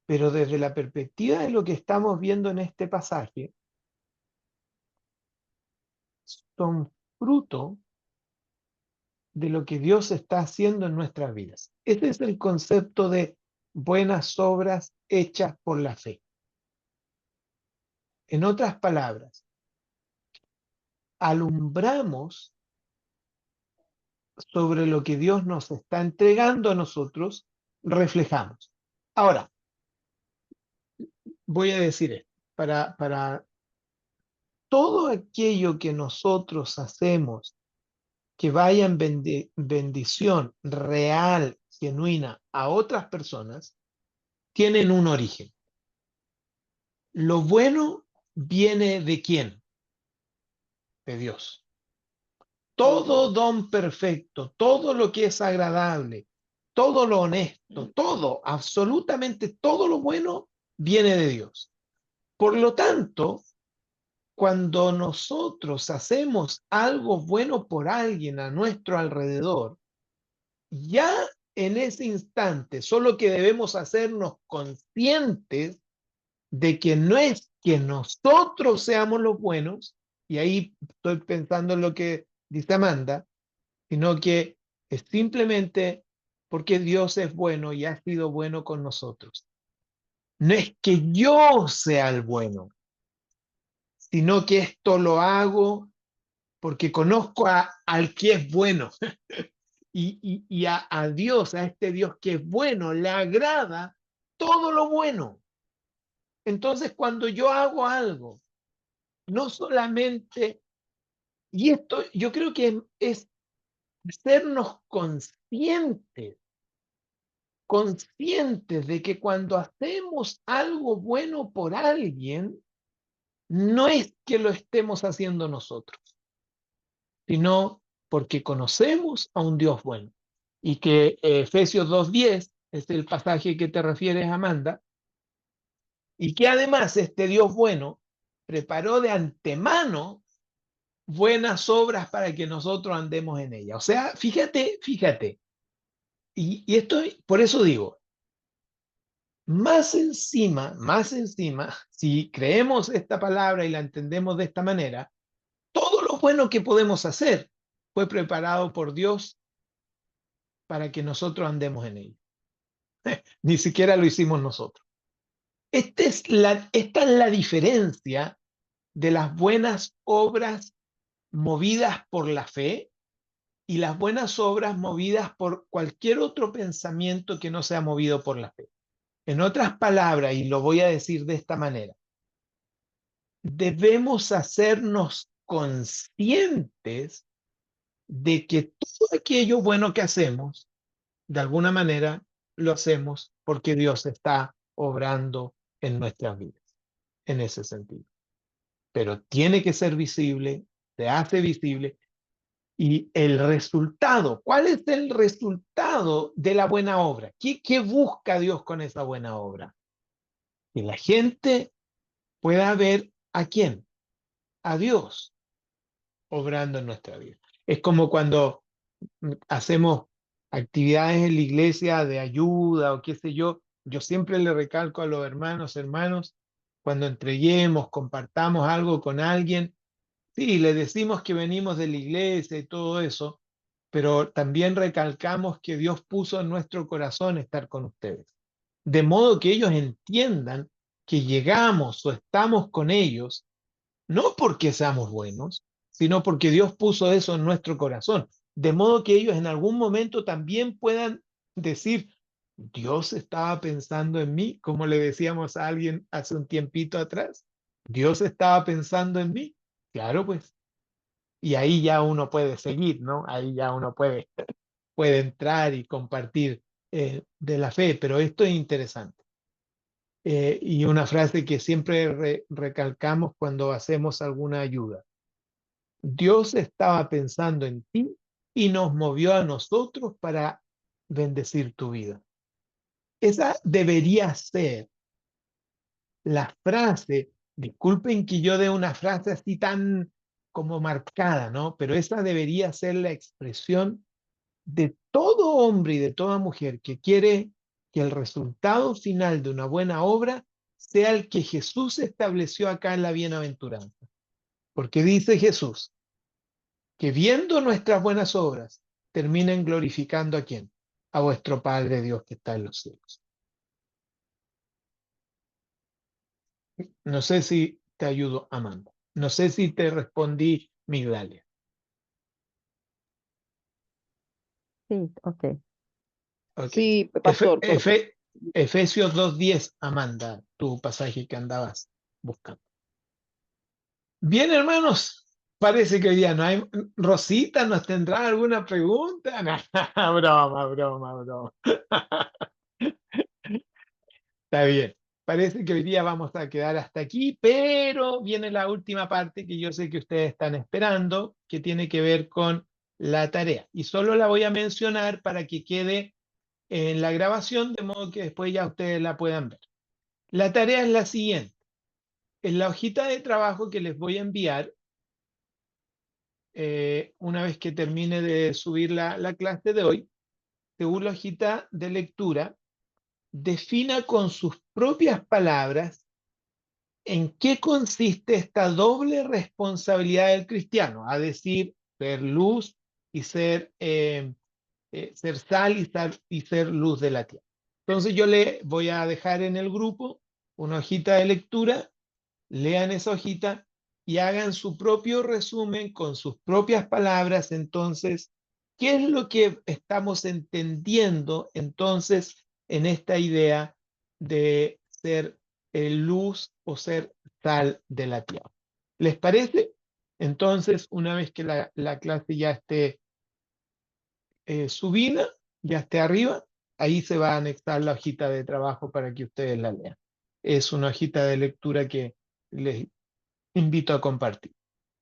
pero desde la perspectiva de lo que estamos viendo en este pasaje, son fruto de lo que Dios está haciendo en nuestras vidas. Este es el concepto de buenas obras hechas por la fe. En otras palabras, alumbramos sobre lo que Dios nos está entregando a nosotros, reflejamos. Ahora, voy a decir esto, para todo aquello que nosotros hacemos que vaya en bendición real, genuina a otras personas, tienen un origen. Lo bueno viene ¿de quién? De Dios. Todo don perfecto, todo lo que es agradable, todo lo honesto, todo, absolutamente todo lo bueno viene de Dios. Por lo tanto, cuando nosotros hacemos algo bueno por alguien a nuestro alrededor, ya en ese instante, solo que debemos hacernos conscientes de que no es que nosotros seamos los buenos, y ahí estoy pensando en lo que dice Amanda, sino que es simplemente porque Dios es bueno y ha sido bueno con nosotros. No es que yo sea el bueno, sino que esto lo hago porque conozco al que es bueno y a Dios, a este Dios que es bueno, le agrada todo lo bueno. Entonces, cuando yo hago algo, no solamente, y esto yo creo que es sernos conscientes de que cuando hacemos algo bueno por alguien, no es que lo estemos haciendo nosotros, sino porque conocemos a un Dios bueno. Y que Efesios 2:10 es el pasaje que te refieres, Amanda, y que además este Dios bueno preparó de antemano buenas obras para que nosotros andemos en ella. O sea, fíjate, y esto, por eso digo, más encima, si creemos esta palabra y la entendemos de esta manera, todo lo bueno que podemos hacer fue preparado por Dios para que nosotros andemos en ella. Ni siquiera lo hicimos nosotros. Esta es la diferencia de las buenas obras movidas por la fe y las buenas obras movidas por cualquier otro pensamiento que no sea movido por la fe. En otras palabras, y lo voy a decir de esta manera, debemos hacernos conscientes de que todo aquello bueno que hacemos, de alguna manera, lo hacemos porque Dios está obrando en nuestras vidas, en ese sentido. Pero tiene que ser visible, se hace visible. Y el resultado, ¿cuál es el resultado de la buena obra? ¿Qué busca Dios con esa buena obra? Que la gente pueda ver a quién, a Dios obrando en nuestra vida. Es como cuando hacemos actividades en la iglesia de ayuda o qué sé yo siempre le recalco a los hermanos, cuando entreguemos, compartamos algo con alguien, sí, le decimos que venimos de la iglesia y todo eso, pero también recalcamos que Dios puso en nuestro corazón estar con ustedes. De modo que ellos entiendan que llegamos o estamos con ellos, no porque seamos buenos, sino porque Dios puso eso en nuestro corazón. de modo que ellos en algún momento también puedan decir, Dios estaba pensando en mí, como le decíamos a alguien hace un tiempito atrás. Dios estaba pensando en mí. Claro, pues. Y ahí ya uno puede seguir, ¿no? Ahí ya uno puede entrar y compartir de la fe, pero esto es interesante. Y una frase que siempre recalcamos cuando hacemos alguna ayuda. Dios estaba pensando en ti y nos movió a nosotros para bendecir tu vida. Esa debería ser la frase. Disculpen que yo dé una frase así tan como marcada, ¿no? Pero esa debería ser la expresión de todo hombre y de toda mujer que quiere que el resultado final de una buena obra sea el que Jesús estableció acá en la bienaventuranza. Porque dice Jesús que viendo nuestras buenas obras terminen glorificando ¿a quién? A vuestro Padre Dios que está en los cielos. No sé si te ayudo, Amanda. No sé si te respondí, Migdalia. Sí, ok. Ok. Sí, pastor, Efesios 2:10, Amanda, tu pasaje que andabas buscando. Bien, hermanos, parece que hoy día no hay. Rosita, ¿nos tendrá alguna pregunta? No, broma, broma, broma. Está bien. Parece que hoy día vamos a quedar hasta aquí, pero viene la última parte que yo sé que ustedes están esperando, que tiene que ver con la tarea. Y solo la voy a mencionar para que quede en la grabación, de modo que después ya ustedes la puedan ver. La tarea es la siguiente. En la hojita de trabajo que les voy a enviar, una vez que termine de subir la clase de hoy, según la hojita de lectura, defina con sus propias palabras en qué consiste esta doble responsabilidad del cristiano, a decir, ser luz y ser sal y ser luz de la tierra. Entonces yo le voy a dejar en el grupo una hojita de lectura, lean esa hojita y hagan su propio resumen con sus propias palabras. Entonces, ¿qué es lo que estamos entendiendo entonces en esta idea de ser luz o ser sal de la tierra? ¿Les parece? Entonces, una vez que la clase ya esté subida, ya esté arriba, ahí se va a anexar la hojita de trabajo para que ustedes la lean. Es una hojita de lectura que les invito a compartir.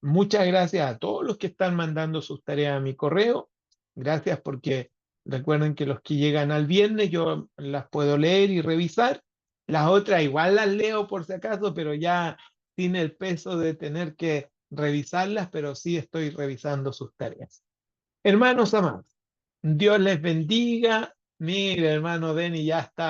Muchas gracias a todos los que están mandando sus tareas a mi correo. Gracias porque recuerden que los que llegan al viernes yo las puedo leer y revisar. Las otras igual las leo por si acaso, pero ya sin el peso de tener que revisarlas, pero sí estoy revisando sus tareas. Hermanos amados, Dios les bendiga. Mire, hermano Denny, ya está